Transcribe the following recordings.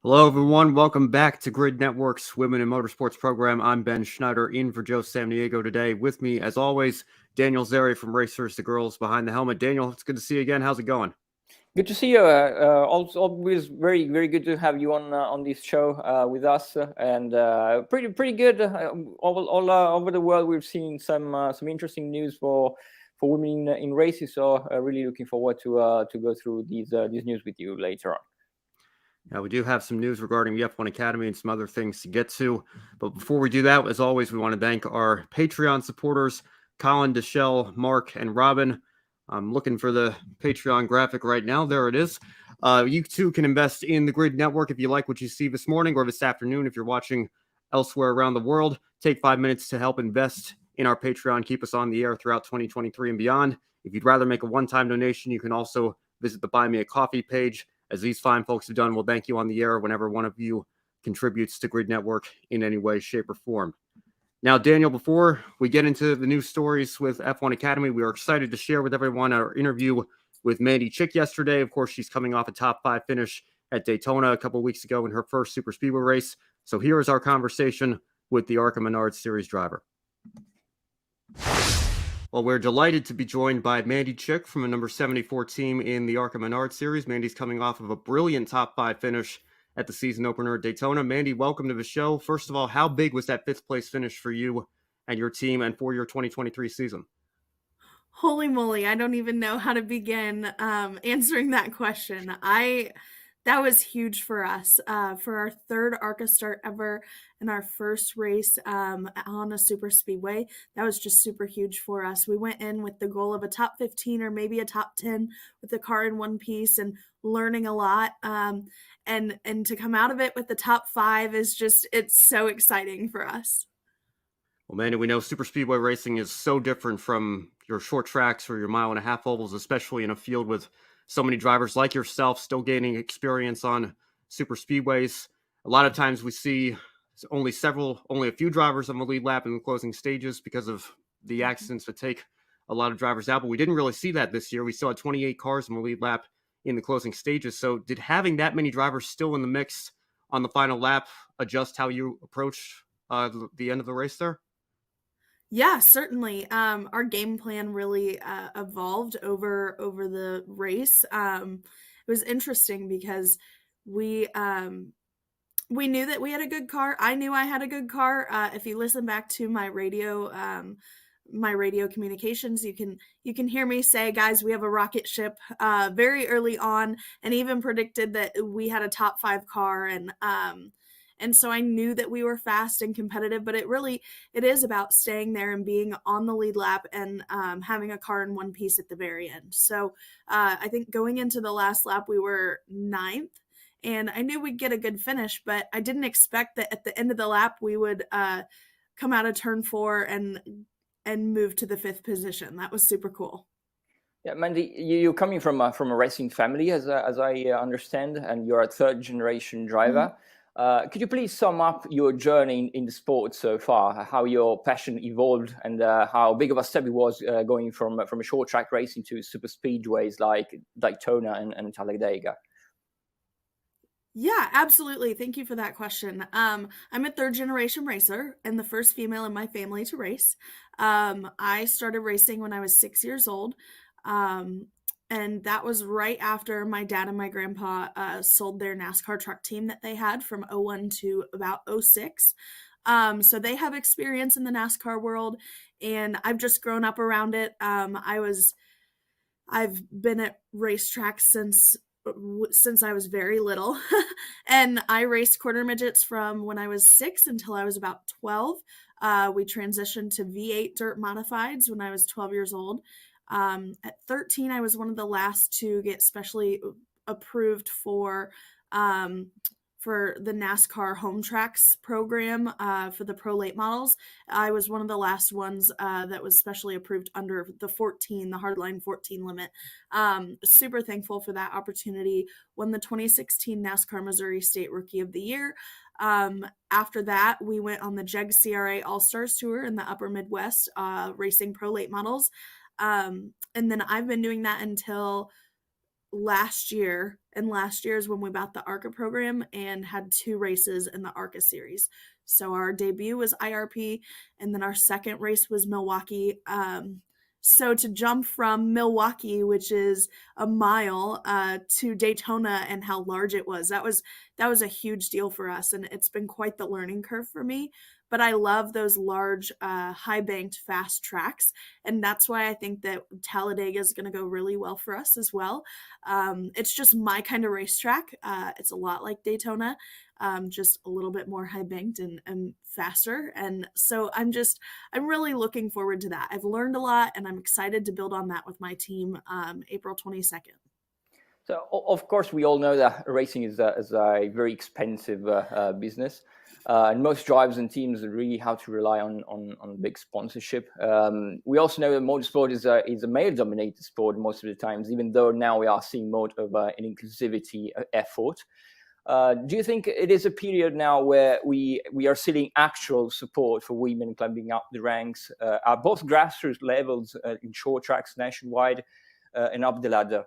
Hello, everyone. Welcome back to Grid Network's Women in Motorsports program. I'm Ben Schneider in for Joe Samniego today. With me, as always, Daniel Zeri from Racers to Girls Behind the Helmet. Daniel, it's good to see you again. How's it going? Good to see you. Always very, very good to have you on this show with us, and pretty good. All over the world, we've seen some interesting news for women in races. So really looking forward to go through these news with you later on. Yeah, we do have some news regarding the F1 Academy and some other things to get to. But before we do that, as always, we want to thank our Patreon supporters, Colin, Deshelle, Mark, and Robin. I'm looking for the Patreon graphic right now. There it is. You too can invest in the Grid Network if you like what you see this morning or this afternoon if you're watching elsewhere around the world. Take 5 minutes to help invest in our Patreon. Keep us on the air throughout 2023 and beyond. If you'd rather make a one-time donation, you can also visit the Buy Me a Coffee page. As these fine folks have done, we'll thank you on the air whenever one of you contributes to Grid Network in any way, shape, or form. Now, Daniel, before we get into the news stories with F1 Academy, we are excited to share with everyone our interview with Mandy Chick yesterday. Of course, she's coming off a top 5 finish at Daytona a couple of weeks ago in her first Super Speedway race. So here is our conversation with the ARCA Menards Series driver. Well, we're delighted to be joined by Mandy Chick from a number 74 team in the ARCA Menards Series. Mandy's coming off of a brilliant top 5 finish at the season opener at Daytona. Mandy, welcome to the show. First of all, how big was that 5th place finish for you and your team and for your 2023 season? Holy moly, I don't even know how to begin answering that question. That was huge for us for our 3rd ARCA start ever and our first race on a super speedway. That was just super huge for us. We went in with the goal of a top 15 or maybe a top 10 with the car in one piece and learning a lot. And to come out of it with the top 5 is just, it's so exciting for us. Well, Mandy, we know super speedway racing is so different from your short tracks or your mile-and-a-half ovals, especially in a field with so many drivers like yourself still gaining experience on super speedways. A lot of times we see only a few drivers on the lead lap in the closing stages because of the accidents that take a lot of drivers out, but we didn't really see that this year. We still had 28 cars in the lead lap in the closing stages. So did having that many drivers still in the mix on the final lap adjust how you approach the end of the race there? Yeah, certainly. Our game plan really evolved over the race. It was interesting because we knew that we had a good car. I knew I had a good car. If you listen back to my radio communications, you can hear me say, guys, we have a rocket ship very early on, and even predicted that we had a top 5 car. And so I knew that we were fast and competitive, but it is about staying there and being on the lead lap and having a car in one piece at the very end. So I think going into the last lap, we were 9th, and I knew we'd get a good finish, but I didn't expect that at the end of the lap, we would come out of turn 4 and move to the 5th position. That was super cool. Yeah, Mandy, you're coming from a racing family, as I understand, and you're a 3rd generation driver. Mm-hmm. Could you please sum up your journey in the sport so far, how your passion evolved and how big of a step it was going from a short track racing to super speedways like Daytona and Talladega? Yeah, absolutely. Thank you for that question. I'm a 3rd generation racer and the first female in my family to race. I started racing when I was 6 years old. And that was right after my dad and my grandpa sold their NASCAR truck team that they had from 01 to about 06. So they have experience in the NASCAR world, and I've just grown up around it. I've been at racetracks since I was very little. And I raced quarter midgets from when I was 6 until I was about 12. We transitioned to V8 dirt modifieds when I was 12 years old. At 13, I was one of the last to get specially approved for the NASCAR home tracks program for the pro late models. I was one of the last ones that was specially approved under the hardline 14 limit. Super thankful for that opportunity. Won the 2016 NASCAR Missouri State Rookie of the Year. After that, we went on the JEG CRA All-Stars Tour in the upper Midwest, racing pro late models. And then I've been doing that until last year, and last year is when we bought the ARCA program and had 2 races in the ARCA series. So our debut was IRP, and then our second race was Milwaukee. So to jump from Milwaukee, which is a mile, to Daytona and how large it was, that was a huge deal for us, and it's been quite the learning curve for me. But I love those large, high banked, fast tracks, and that's why I think that Talladega is going to go really well for us as well. It's just my kind of racetrack. It's a lot like Daytona, just a little bit more high banked and faster. And so I'm really looking forward to that. I've learned a lot, and I'm excited to build on that with my team April 22nd. So, of course, we all know that racing is a very expensive business. And most drivers and teams really have to rely on big sponsorship. We also know that motorsport is a male-dominated sport most of the times, even though now we are seeing more of an inclusivity effort. Do you think it is a period now where we are seeing actual support for women climbing up the ranks at both grassroots levels in short tracks nationwide and up the ladder?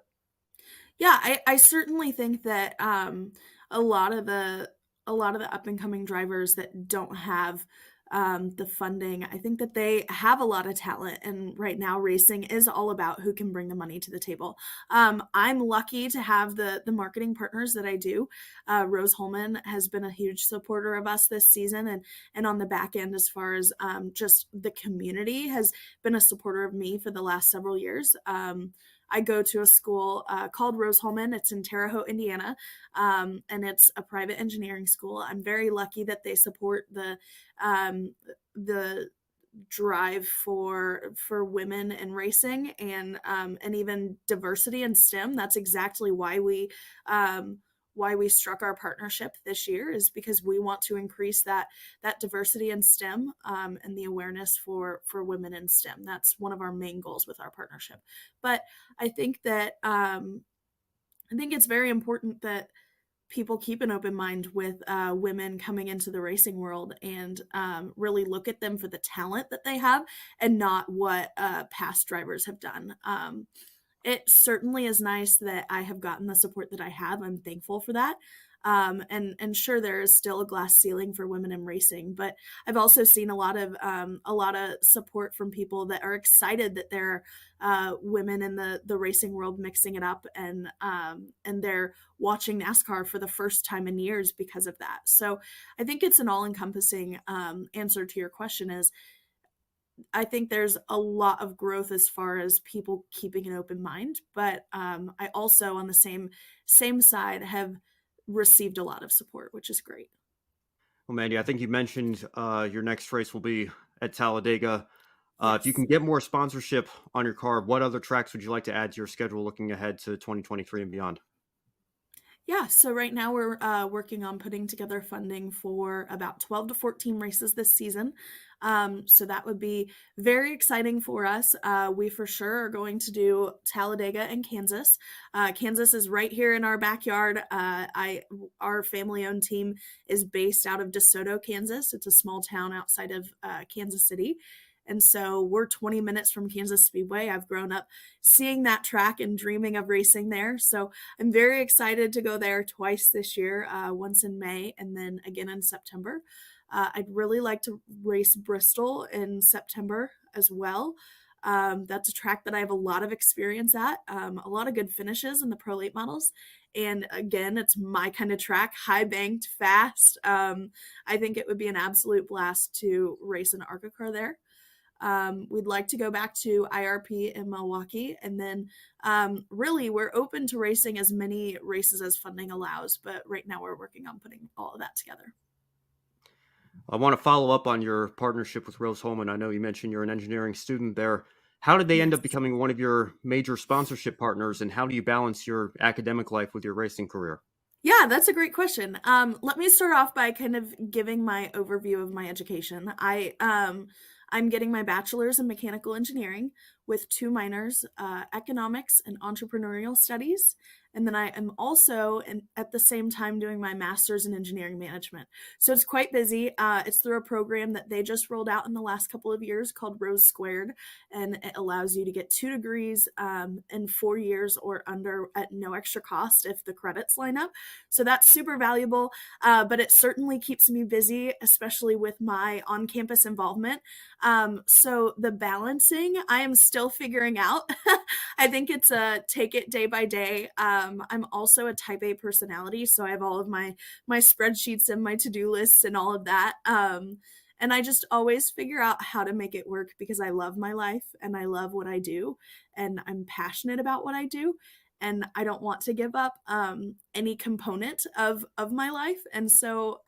Yeah, I certainly think that a lot of the up and coming drivers that don't have the funding, I think that they have a lot of talent, and right now racing is all about who can bring the money to the table. I'm lucky to have the marketing partners that I do. Rose-Hulman has been a huge supporter of us this season, and on the back end, as far as just the community, has been a supporter of me for the last several years. I go to a school called Rose-Hulman. It's in Terre Haute, Indiana, and it's a private engineering school. I'm very lucky that they support the drive for women in racing and even diversity in STEM. That's exactly why we struck our partnership this year, is because we want to increase that diversity in STEM and the awareness for women in STEM. That's one of our main goals with our partnership. But I think that it's very important that people keep an open mind with women coming into the racing world and really look at them for the talent that they have and not what past drivers have done. It certainly is nice that I have gotten the support that I have. I'm thankful for that. And sure, there is still a glass ceiling for women in racing, but I've also seen a lot of support from people that are excited that there are women in the racing world mixing it up, and they're watching NASCAR for the first time in years because of that. So I think it's an all-encompassing answer to your question is, I think there's a lot of growth as far as people keeping an open mind, but I also, on the same side, have received a lot of support, which is great. Well, Mandy, I think you mentioned your next race will be at Talladega. Yes. If you can get more sponsorship on your car, what other tracks would you like to add to your schedule looking ahead to 2023 and beyond? Yeah, so right now we're working on putting together funding for about 12 to 14 races this season. So that would be very exciting for us. We for sure are going to do Talladega and Kansas. Kansas is right here in our backyard. Our family-owned team is based out of DeSoto, Kansas. It's a small town outside of Kansas City. And so we're 20 minutes from Kansas Speedway. I've grown up seeing that track and dreaming of racing there. So I'm very excited to go there twice this year, once in May and then again in September. I'd really like to race Bristol in September as well. That's a track that I have a lot of experience at, a lot of good finishes in the Pro Late models. And again, it's my kind of track, high banked, fast. I think it would be an absolute blast to race an ARCA car there. We'd like to go back to IRP in Milwaukee, and then really we're open to racing as many races as funding allows, but right now we're working on putting all of that together. I want to follow up on your partnership with Rose-Hulman. I know you mentioned you're an engineering student there. How did they end up becoming one of your major sponsorship partners, and how do you balance your academic life with your racing career? Yeah, that's a great question. Let me start off by kind of giving my overview of my education. I'm getting my bachelor's in mechanical engineering, with 2 minors, economics and entrepreneurial studies. And then I am also at the same time doing my master's in engineering management. So it's quite busy. It's through a program that they just rolled out in the last couple of years called Rose Squared. And it allows you to get 2 degrees in 4 years or under at no extra cost if the credits line up. So that's super valuable. But it certainly keeps me busy, especially with my on-campus involvement. So the balancing, I am still figuring out. I think it's a take it day by day. I'm also a type A personality, so I have all of my spreadsheets and my to-do lists and all of that. And I just always figure out how to make it work because I love my life and I love what I do and I'm passionate about what I do. And I don't want to give up any component of my life. And so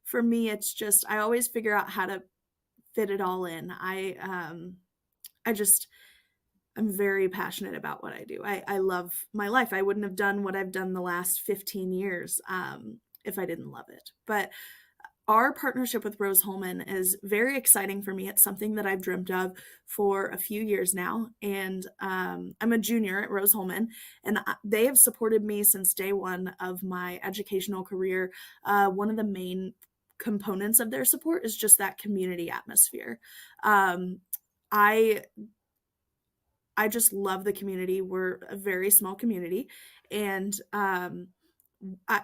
for me, it's just, I always figure out how to fit it all in. I'm very passionate about what I do. I love my life. I wouldn't have done what I've done the last 15 years if I didn't love it. But our partnership with Rose-Hulman is very exciting for me. It's something that I've dreamt of for a few years now. And I'm a junior at Rose-Hulman, and they have supported me since day one of my educational career. One of the main components of their support is just that community atmosphere. I just love the community. We're a very small community. And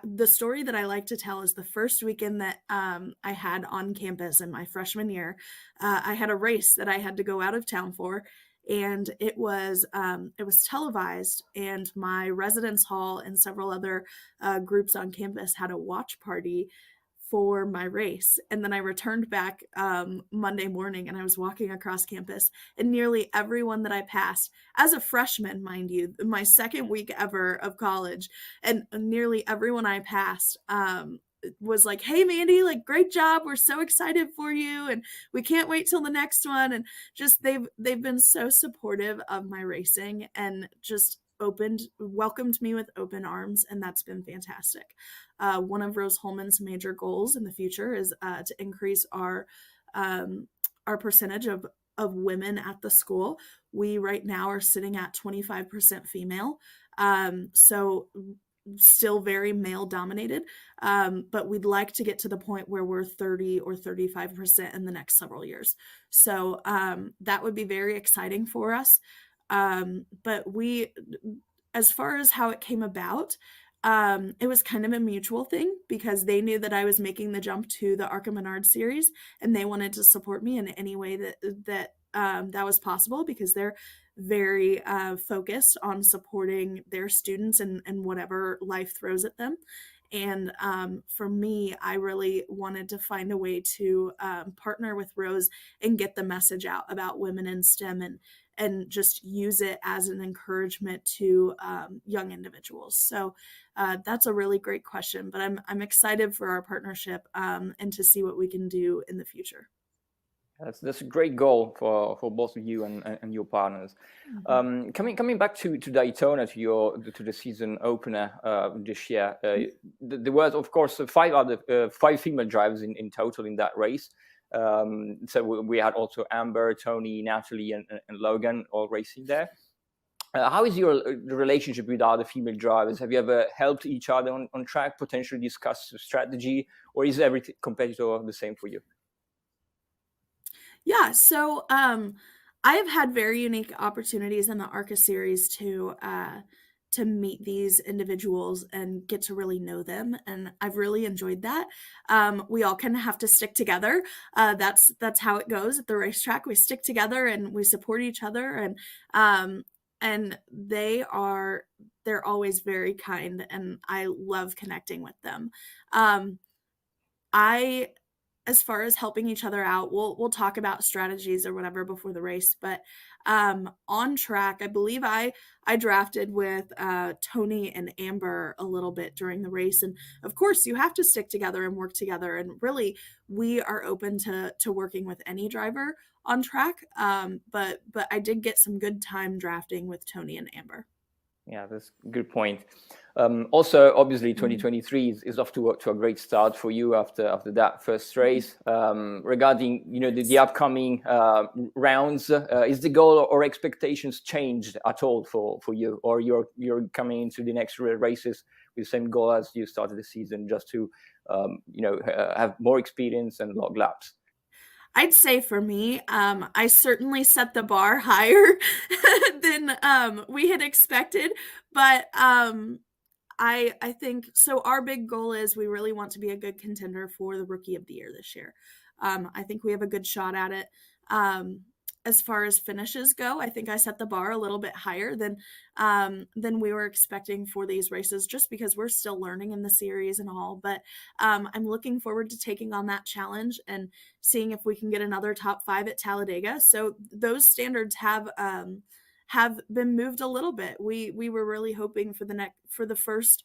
the story that I like to tell is the first weekend that I had on campus in my freshman year, I had a race that I had to go out of town for. And it was televised, and my residence hall and several other groups on campus had a watch party for my race. And then I returned back Monday morning, and I was walking across campus, and nearly everyone that I passed, as a freshman, mind you, my second week ever of college, and nearly everyone I passed was like, "Hey Mandy, like, great job, we're so excited for you and we can't wait till the next one." And just they've been so supportive of my racing and just welcomed me with open arms, and that's been fantastic. One of Rose-Hulman's major goals in the future is to increase our percentage of women at the school. We right now are sitting at 25% female, so still very male dominated, but we'd like to get to the point where we're 30 or 35% in the next several years. So that would be very exciting for us. But as far as how it came about, it was kind of a mutual thing because they knew that I was making the jump to the ARCA Menards series, and they wanted to support me in any way that was possible because they're very focused on supporting their students and whatever life throws at them. And for me, I really wanted to find a way to partner with Rose and get the message out about women in STEM and just use it as an encouragement to young individuals. So that's a really great question, but I'm excited for our partnership and to see what we can do in the future. That's a great goal for both of you and your partners. Mm-hmm. Coming back to Daytona, to the season opener this year, there was of course 5 female drivers in total in that race. So we had also Amber, Tony, Natalie, and Logan all racing there. How is your relationship with other female drivers? Have you ever helped each other on track, potentially discuss strategy, or is every competitor the same for you? Yeah, so I have had very unique opportunities in the ARCA series to meet these individuals and get to really know them, and I've really enjoyed that. We all kind of have to stick together. That's how it goes at the racetrack. We stick together and we support each other, and they're always very kind, and I love connecting with them. As far as helping each other out, we'll talk about strategies or whatever before the race. But on track, I believe I drafted with Tony and Amber a little bit during the race. And of course, you have to stick together and work together. And really, we are open to working with any driver on track. But I did get some good time drafting with Tony and Amber. Yeah, that's a good point. Also, obviously, 2023 is off to a great start for you after that first race. Regarding the upcoming rounds, is the goal or expectations changed at all for you, or you're coming into the next races with the same goal as you started the season, just to have more experience and log laps? I'd say for me, I certainly set the bar higher than we had expected, but I think so. Our big goal is we really want to be a good contender for the Rookie of the Year this year. I think we have a good shot at it. As far as finishes go, I think I set the bar a little bit higher than we were expecting for these races, just because we're still learning in the series and all. But I'm looking forward to taking on that challenge and seeing if we can get another top 5 at Talladega. So those standards have been moved a little bit. We were really hoping for the first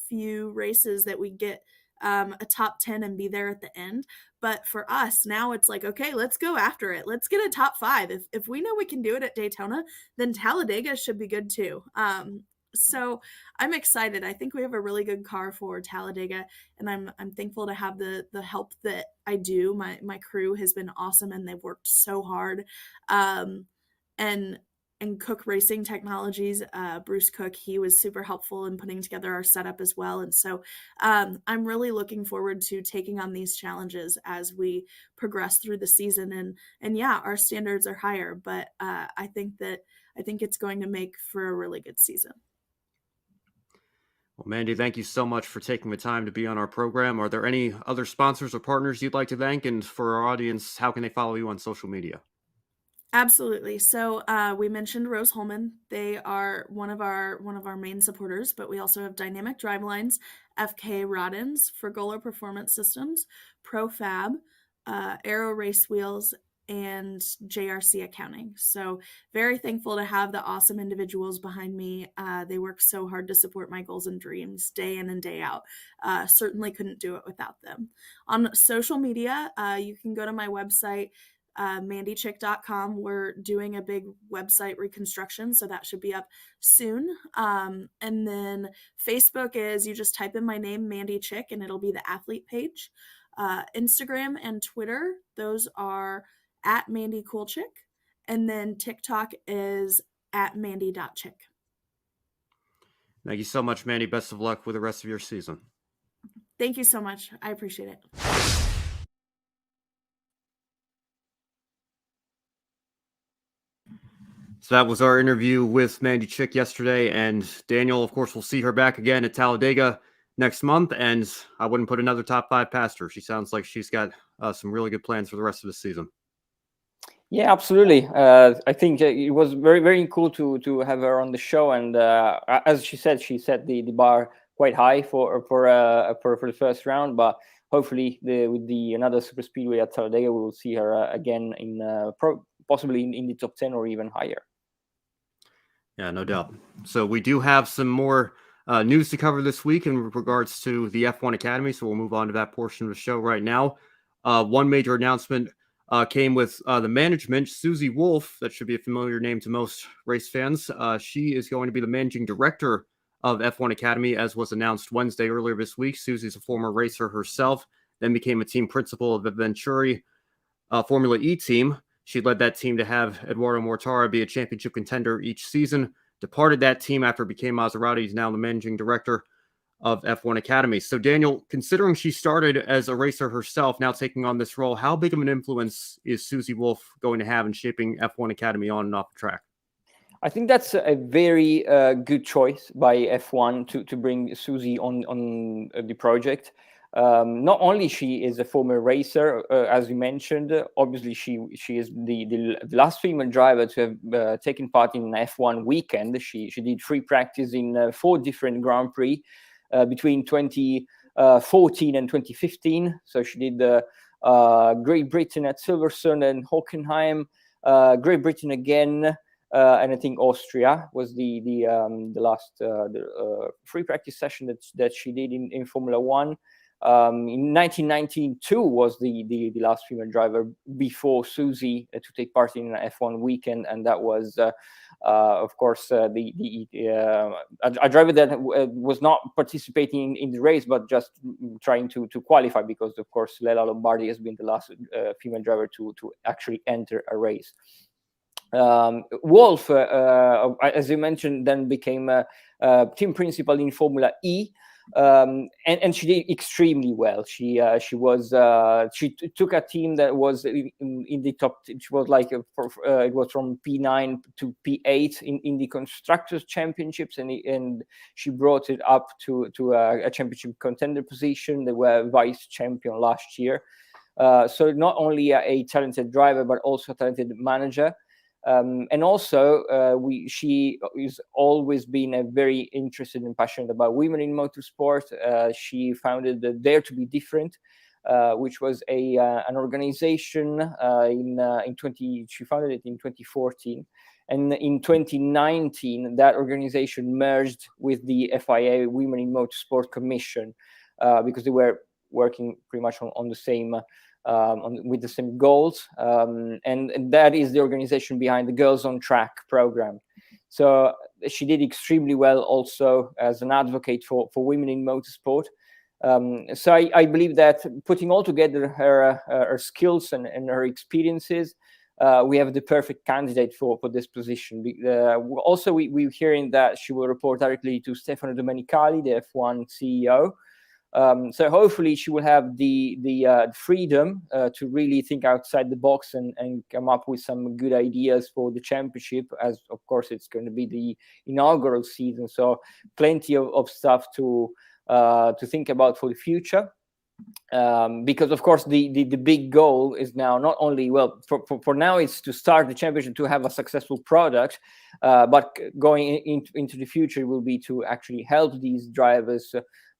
few races that we get a top 10 and be there at the end. But for us now, it's like, okay, let's go after it. Let's get a top 5. If we know we can do it at Daytona, then Talladega should be good too. So I'm excited. I think we have a really good car for Talladega, and I'm thankful to have the help that I do. My crew has been awesome, and they've worked so hard. And Cook Racing Technologies, Bruce Cook, he was super helpful in putting together our setup as well. And so I'm really looking forward to taking on these challenges as we progress through the season. And yeah, our standards are higher, but I think it's going to make for a really good season. Well, Mandy, thank you so much for taking the time to be on our program. Are there any other sponsors or partners you'd like to thank? And for our audience, how can they follow you on social media? Absolutely. So we mentioned Rose-Hulman. They are one of our main supporters, but we also have Dynamic Drivelines, FK Rod-Ends for Golar Performance Systems, ProFab, Aero Race Wheels, and JRC Accounting. So very thankful to have the awesome individuals behind me. They work so hard to support my goals and dreams day in and day out. Certainly couldn't do it without them. On social media, you can go to my website, mandychick.com. We're doing a big website reconstruction, so that should be up soon. And then Facebook is, you just type in my name, Mandy Chick, and it'll be the athlete page. Instagram and Twitter, those are at Mandy Cool Chick, and then TikTok is at Mandy.chick. Thank you so much, Mandy. Best of luck with the rest of your season. Thank you so much. I appreciate it. So that was our interview with Mandy Chick yesterday, and Daniel, of course, we'll see her back again at Talladega next month, and I wouldn't put another top 5 past her. She sounds like she's got some really good plans for the rest of the season. Yeah, absolutely. I think it was very, very cool to have her on the show, and as she said, she set the bar quite high for the first round, but hopefully with another super speedway at Talladega, we will see her again in possibly in the top 10 or even higher. Yeah, no doubt. So we do have some more news to cover this week in regards to the F1 Academy, so we'll move on to that portion of the show right now. One major announcement came with the management. Susie Wolf, that should be a familiar name to most race fans. She is going to be the managing director of F1 Academy, as was announced Wednesday earlier this week. Susie's a former racer herself, then became a team principal of the Venturi Formula E team. She led that team to have Eduardo Mortara be a championship contender each season. Departed that team after it became Maserati. He's now the managing director of F1 Academy. So, Daniel, considering she started as a racer herself, now taking on this role, how big of an influence is Susie Wolf going to have in shaping F1 Academy on and off the track? I think that's a very good choice by F1 to bring Susie on the project. Not only she is a former racer, as you mentioned, obviously she is the last female driver to have taken part in an F1 weekend. She did free practice in 4 different Grand Prix between 2014 and 2015. So she did Great Britain at Silverstone and Hockenheim, Great Britain again, and I think Austria was the last free practice session that she did in Formula One. In 1992 was the last female driver before Susie to take part in an F1 weekend, and that was of course a driver that was not participating in the race but just trying to qualify, because of course Lela Lombardi has been the last female driver to actually enter a race. Wolf, as you mentioned, then became team principal in Formula E. And she did extremely well. She took a team that was in the top. She was like it was from P9 to P8 in the constructors championships, and she brought it up to a championship contender position. They were vice champion last year. So not only a talented driver, but also a talented manager. And also, she has always been very interested and passionate about women in motorsport. She founded the Dare to Be Different, which was an organization she founded it in 2014. And in 2019, that organization merged with the FIA Women in Motorsport Commission, because they were working pretty much on the same with the same goals, and that is the organization behind the Girls on Track program. So she did extremely well also as an advocate for women in motorsport. So I believe that putting all together her skills and her experiences, we have the perfect candidate for this position. Also, we're hearing that she will report directly to Stefano Domenicali, the F1 CEO. So hopefully she will have the freedom to really think outside the box and come up with some good ideas for the championship, as of course it's going to be the inaugural season. So plenty of stuff to think about for the future. Because of course the big goal is now not only, well, for now it's to start the championship, to have a successful product, but going into the future will be to actually help these drivers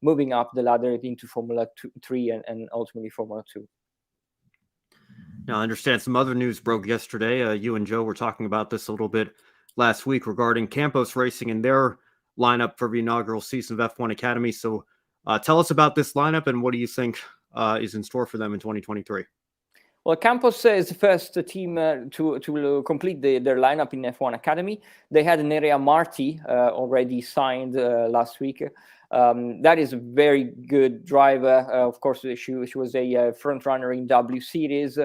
moving up the ladder into Formula 3 and ultimately Formula 2. Now, I understand some other news broke yesterday. You and Joe were talking about this a little bit last week regarding Campos Racing and their lineup for the inaugural season of F1 Academy. So tell us about this lineup and what do you think is in store for them in 2023? Well, Campos is the first team to complete their lineup in F1 Academy. They had Nerea Marti already signed last week. That is a very good driver. Of course, she was a front runner in W Series,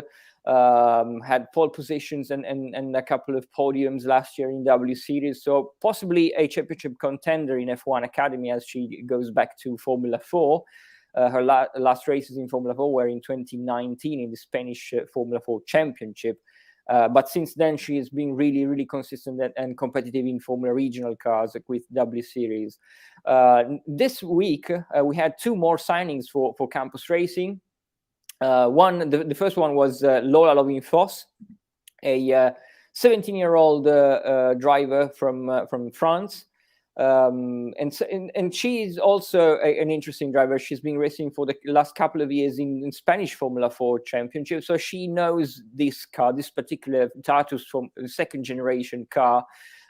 had pole positions and a couple of podiums last year in W Series. So possibly a championship contender in F1 Academy as she goes back to Formula 4. Her last races in Formula 4 were in 2019 in the Spanish Formula 4 Championship. But since then, she has been really, really consistent and competitive in Formula Regional cars with W Series. This week, we had two more signings for Campos Racing. The first one was Lola Lovin-Foss, a 17-year-old driver from France. And she is also an interesting driver. She's been racing for the last couple of years in Spanish Formula 4 Championship, so she knows this car, this particular Tatus from the second generation car,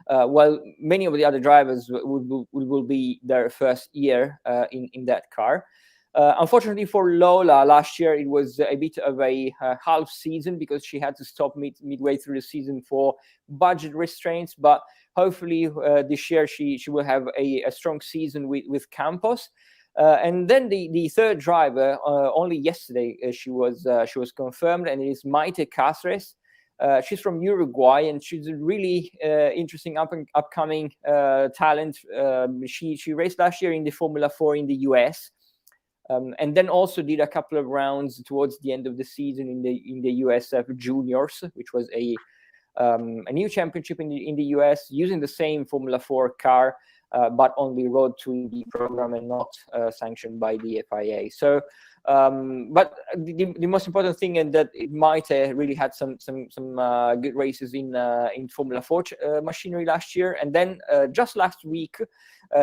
while many of the other drivers will be their first year in that car. Unfortunately for Lola, last year it was a bit of a half season because she had to stop midway through the season for budget restraints. But hopefully this year she will have a strong season with Campos. And then the third driver, only yesterday she was confirmed, and it is Maite Cáceres. She's from Uruguay, and she's a really interesting upcoming talent. She raced last year in the Formula 4 in the US. And then also did a couple of rounds towards the end of the season in the USF Juniors, which was a new championship in the US using the same Formula 4 car, but only rode to the program and not sanctioned by the FIA. So, but the most important thing is that it might really had some good races in Formula 4 machinery last year, and then just last week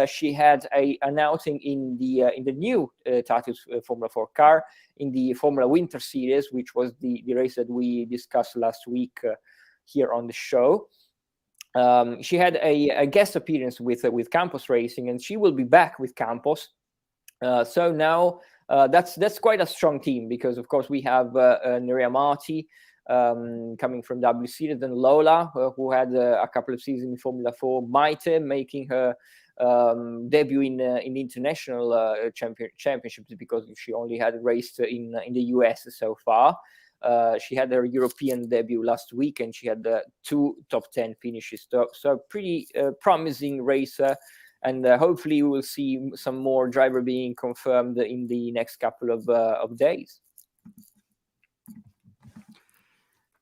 she had an outing in the new Tatus Formula 4 car in the Formula Winter Series, which was the race that we discussed last week here on the show. She had a guest appearance with Campos Racing, and she will be back with Campos. So now that's quite a strong team, because of course we have Nerea Marti coming from W Series, and Lola, who had a couple of seasons in Formula 4, Maite making her debut in international championships, because she only had raced in the US so far. She had her European debut last week, and she had 2 top 10 finishes. So pretty promising racer, and hopefully we will see some more driver being confirmed in the next couple of days.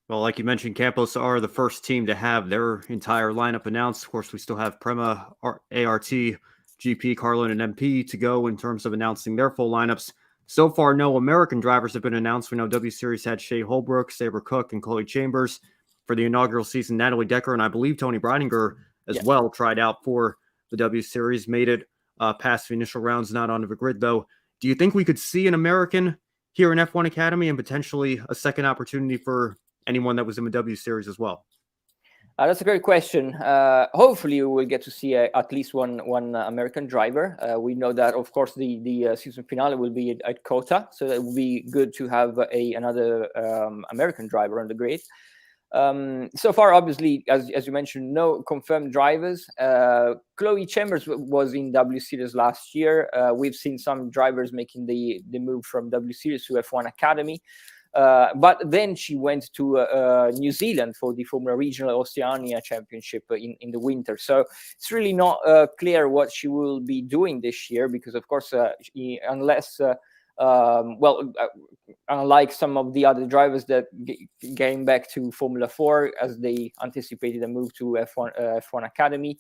Well, like you mentioned, Campos are the first team to have their entire lineup announced. Of course, we still have Prema, ART, GP, Carlin, and MP to go in terms of announcing their full lineups. So far, no American drivers have been announced. We know W Series had Shea Holbrook, Sabre Cook, and Chloe Chambers. For the inaugural season, Natalie Decker and I believe Tony Breidinger as well tried out for the W Series, made it past the initial rounds, not onto the grid though. Do you think we could see an American here in F1 Academy, and potentially a second opportunity for anyone that was in the W Series as well? That's a great question. Hopefully, we will get to see at least one American driver. We know that, of course, the season finale will be at COTA, so it will be good to have another American driver on the grid. So far, obviously, as you mentioned, no confirmed drivers. Chloe Chambers was in W Series last year. We've seen some drivers making the move from W Series to F1 Academy. But then she went to New Zealand for the Formula Regional Oceania Championship in the winter. So it's really not clear what she will be doing this year, because, of course, unless unlike some of the other drivers that came back to Formula 4 as they anticipated a move to F1 Academy,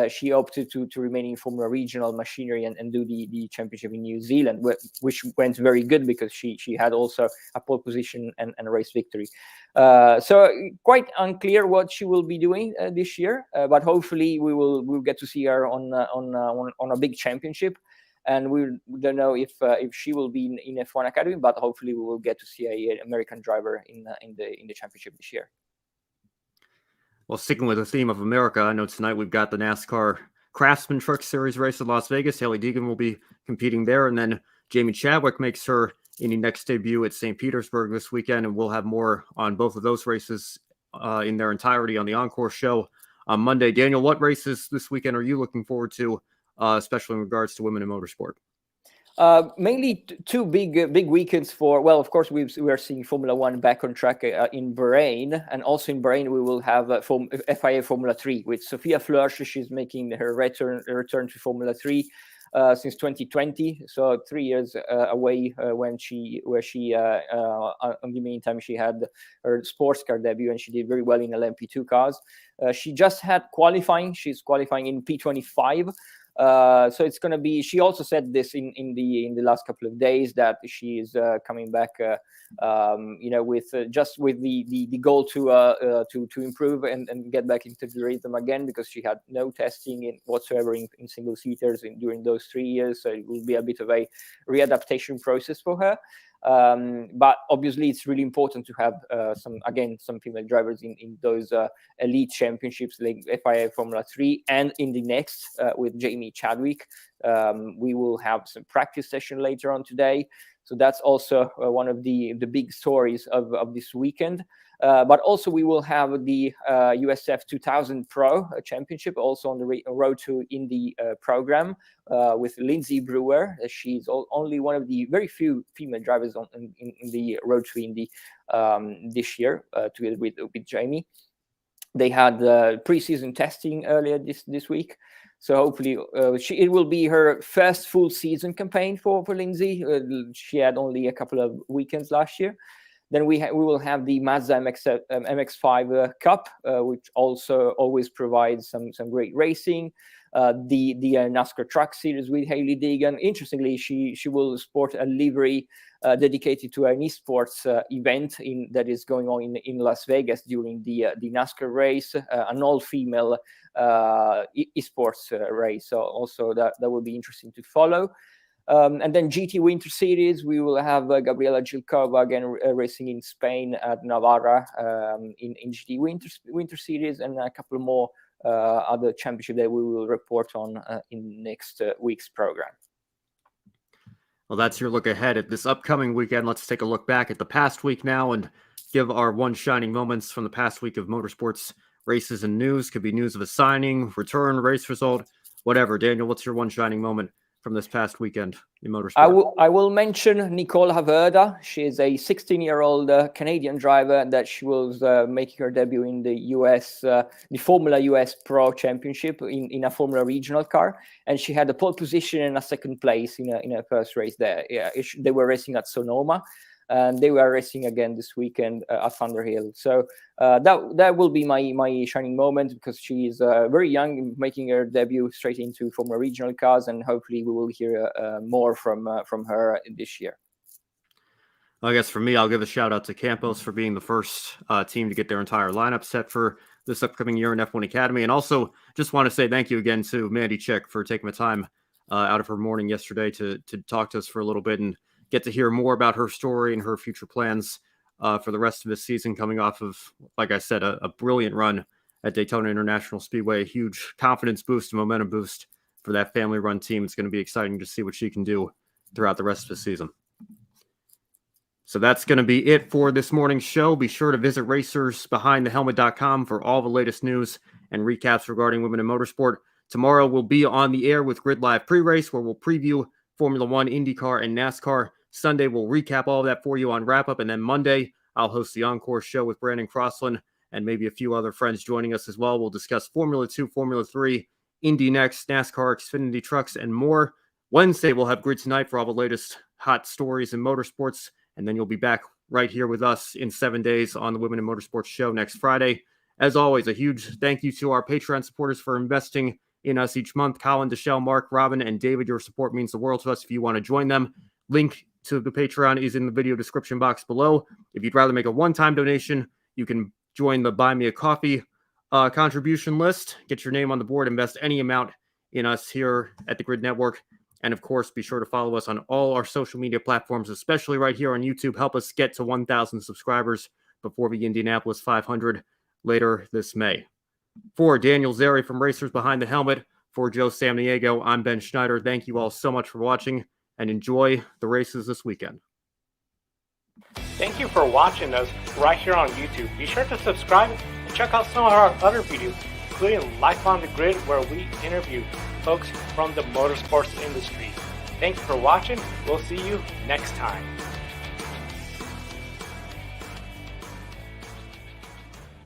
she opted to remain in Formula Regional Machinery and do the championship in New Zealand, which went very good, because she had also a pole position and a race victory. So quite unclear what she will be doing this year, but hopefully we'll get to see her on a big championship. And we don't know if she will be in F1 Academy, but hopefully we will get to see an American driver in the championship this year. Well, sticking with the theme of America, I know tonight we've got the NASCAR Craftsman Truck Series race in Las Vegas. Haley Deegan will be competing there, and then Jamie Chadwick makes her next debut at St. Petersburg this weekend, and we'll have more on both of those races in their entirety on the Encore show on Monday. Daniel, what races this weekend are you looking forward to, especially in regards to women in motorsport? Mainly 2 big weekends for, well, of course, we are seeing Formula 1 back on track in Bahrain, and also in Bahrain we will have FIA Formula 3 with Sophia Flörsch. She's making her return to Formula 3 since 2020, so 3 years away on the meantime she had her sports car debut, and she did very well in LMP2 cars. She just had qualifying. She's qualifying in P25. So it's going to be. She also said this in the last couple of days, that she is coming back, with the goal to improve and get back into the rhythm again, because she had no testing whatsoever in single seaters during those 3 years. So it will be a bit of a readaptation process for her. But obviously it's really important to have some female drivers in those elite championships like FIA Formula 3 and in the next with Jamie Chadwick. We will have some practice session later on today, so that's also one of the big stories of this weekend. But also we will have the USF 2000 Pro Championship also on the road to Indy program with Lindsay Brewer. She's only one of the very few female drivers in the road to Indy this year, together with Jamie. They had preseason testing earlier this week. So hopefully it will be her first full season campaign for Lindsay. She had only a couple of weekends last year. Then we will have the Mazda MX-5 Cup, which also always provides some great racing. The NASCAR Truck Series with Haley Deegan. Interestingly, she will sport a livery dedicated to an esports event that is going on in Las Vegas during the NASCAR race, an all-female esports race. So also that will be interesting to follow. And then GT Winter Series, we will have Gabriela Gilkova again racing in Spain at Navarra in GT Winter Series, and a couple more other championship that we will report on in next week's program. Well, that's your look ahead at this upcoming weekend. Let's take a look back at the past week now and give our one shining moments from the past week of motorsports races and news. Could be news of a signing, return, race result, whatever. Daniel, what's your one shining moment from this past weekend in motorsport? I will mention Nicole Haverda. She is a 16-year-old Canadian driver that she was making her debut in the US, the Formula US Pro Championship in a Formula regional car, and she had a pole position and a second place in her first race there. Yeah, they were racing at Sonoma, and they were racing again this weekend at Thunderhill. So that will be my shining moment, because she is very young, making her debut straight into Formula regional cars, and hopefully we will hear more from her this year. I guess for me, I'll give a shout out to Campos for being the first team to get their entire lineup set for this upcoming year in F1 Academy. And also just want to say thank you again to Mandy for taking the time out of her morning yesterday to talk to us for a little bit and get to hear more about her story and her future plans for the rest of this season, coming off of, like I said, a brilliant run at Daytona International Speedway, a huge confidence boost and momentum boost for that family-run team. It's going to be exciting to see what she can do throughout the rest of the season. So that's going to be it for this morning's show. Be sure to visit racersbehindthehelmet.com for all the latest news and recaps regarding women in motorsport. Tomorrow we'll be on the air with Grid Live pre-race, where we'll preview Formula One, INDYCAR, and NASCAR. Sunday, we'll recap all of that for you on wrap-up, and then Monday, I'll host the Encore show with Brandon Crossland and maybe a few other friends joining us as well. We'll discuss Formula 2, Formula 3, Indy Next, NASCAR, Xfinity Trucks, and more. Wednesday, we'll have Grid Tonight for all the latest hot stories in motorsports, and then you'll be back right here with us in 7 days on the Women in Motorsports show next Friday. As always, a huge thank you to our Patreon supporters for investing in us each month. Colin, Deshelle, Mark, Robin, and David, your support means the world to us. If you want to join them, link to the Patreon is in the video description box below. If you'd rather make a one-time donation, you can join the Buy Me a Coffee contribution list. Get your name on the board, invest any amount in us here at the Grid Network. And of course, be sure to follow us on all our social media platforms, especially right here on YouTube. Help us get to 1,000 subscribers before the Indianapolis 500 later this May. For Daniel Zeri from Racers Behind the Helmet, for Joe Samniego, I'm Ben Schneider. Thank you all so much for watching, and enjoy the races this weekend. Thank you for watching us right here on YouTube. Be sure to subscribe and check out some of our other videos, including Life on the Grid, where we interview folks from the motorsports industry. Thank you for watching. We'll see you next time.